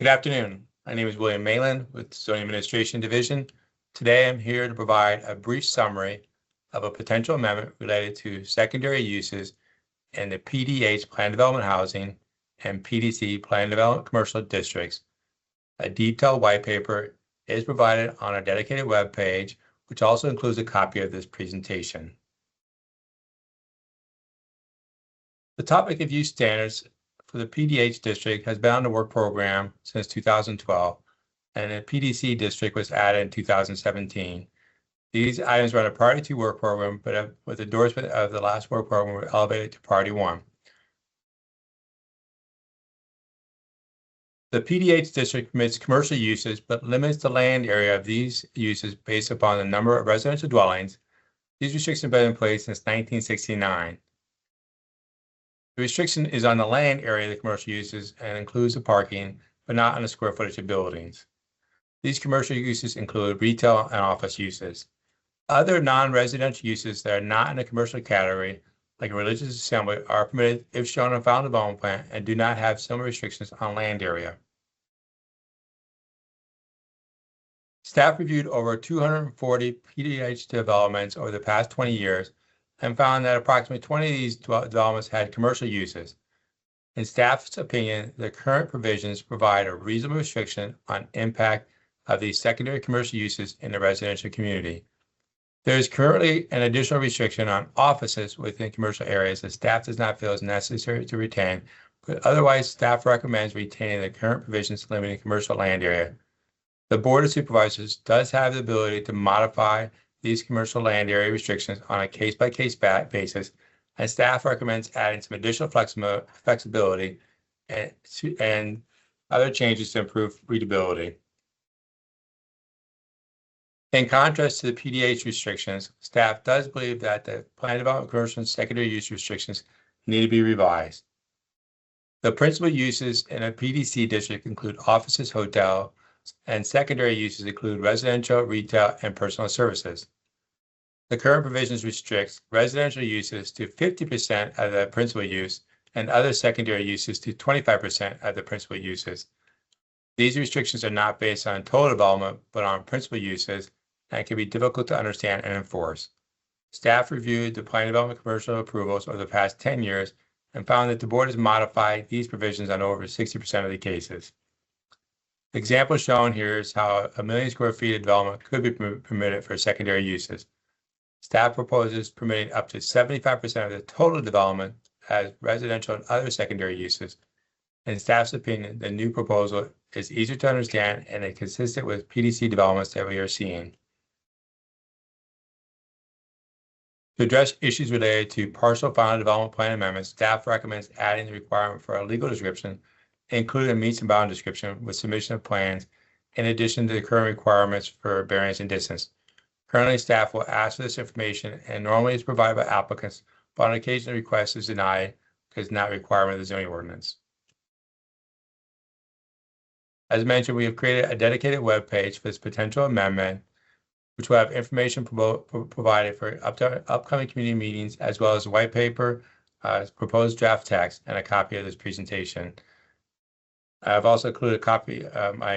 Good afternoon. My name is William Malin with Zoning Administration Division. Today I'm here to provide a brief summary of a potential amendment related to secondary uses in the PDH Plan Development Housing and PDC Plan Development Commercial Districts. A detailed white paper is provided on a dedicated web page, which also includes a copy of this presentation. The topic of use standards for the PDH district has been on the work program since 2012, and the PDC district was added in 2017. These items were on a Priority 2 work program, but with endorsement of the last work program, were elevated to Priority 1. The PDH district permits commercial uses, but limits the land area of these uses based upon the number of residential dwellings. These restrictions have been in place since 1969. The restriction is on the land area of the commercial uses and includes the parking, but not on the square footage of buildings. These commercial uses include retail and office uses. Other non-residential uses that are not in the commercial category, like a religious assembly, are permitted if shown on a final development plan and do not have similar restrictions on land area. Staff reviewed over 240 PDH developments over the past 20 years and found that approximately 20 of these developments had commercial uses. In staff's opinion, the current provisions provide a reasonable restriction on impact of these secondary commercial uses in the residential community. There is currently an additional restriction on offices within commercial areas that staff does not feel is necessary to retain, but otherwise staff recommends retaining the current provisions limiting commercial land area. The Board of Supervisors does have the ability to modify these commercial land area restrictions on a case-by-case basis, and staff recommends adding some additional flexibility and other changes to improve readability. In contrast to the PDH restrictions, staff does believe that the Plan Development Commercial and Secondary Use restrictions need to be revised. The principal uses in a PDC district include offices, hotels, and secondary uses include residential, retail, and personal services. The current provisions restricts residential uses to 50% of the principal use and other secondary uses to 25% of the principal uses. These restrictions are not based on total development, but on principal uses, and can be difficult to understand and enforce. Staff reviewed the Plan Development Commercial approvals over the past 10 years and found that the Board has modified these provisions on over 60% of the cases. The example shown here is how 1 million square feet of development could be permitted for secondary uses. Staff proposes permitting up to 75% of the total development as residential and other secondary uses. In staff's opinion, the new proposal is easier to understand and is consistent with PDC developments that we are seeing. To address issues related to partial final development plan amendments, staff recommends adding the requirement for a legal description, including a meets and bound description with submission of plans, in addition to the current requirements for variance and distance. Currently, staff will ask for this information and normally is provided by applicants, but on occasion the request is denied because it's not a requirement of the zoning ordinance. As mentioned, we have created a dedicated web page for this potential amendment, which will have information provided for upcoming community meetings, as well as a white paper, proposed draft text, and a copy of this presentation. I've also included a copy of my